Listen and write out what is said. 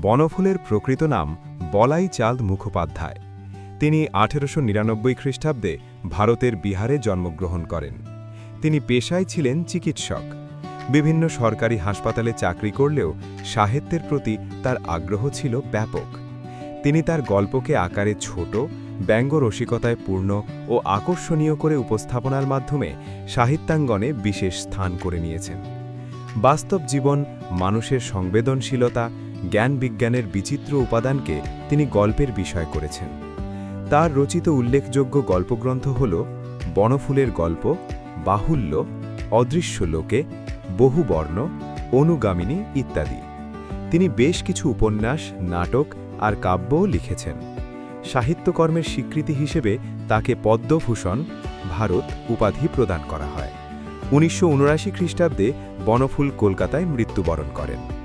বনফুলের প্রকৃত নাম বলাই চাঁদ মুখোপাধ্যায়। তিনি 1899 খ্রিস্টাব্দে ভারতের বিহারে জন্মগ্রহণ করেন। তিনি পেশায় ছিলেন চিকিৎসক। বিভিন্ন সরকারি হাসপাতালে চাকরি করলেও সাহিত্যের প্রতি তার আগ্রহ ছিল ব্যাপক। তিনি তার গল্পকে আকারে ছোট, ব্যঙ্গ রসিকতায় পূর্ণ ও আকর্ষণীয় করে উপস্থাপনার মাধ্যমে সাহিত্যাঙ্গনে বিশেষ স্থান করে নিয়েছেন। বাস্তব জীবন, মানুষের সংবেদনশীলতা, জ্ঞান বিজ্ঞানের বিচিত্র উপাদানকে তিনি গল্পের বিষয় করেছেন। তার রচিত উল্লেখযোগ্য গল্পগ্রন্থ হল বনফুলের গল্প, বাহুল্য, অদৃশ্য লোকে, বহুবর্ণ, অনুগামিনী ইত্যাদি। তিনি বেশ কিছু উপন্যাস, নাটক আর কাব্যও লিখেছেন। সাহিত্যকর্মের স্বীকৃতি হিসেবে তাকে পদ্মভূষণ, ভারত উপাধি প্রদান করা হয়। 1979 খ্রিস্টাব্দে বনফুল কলকাতায় মৃত্যুবরণ করেন।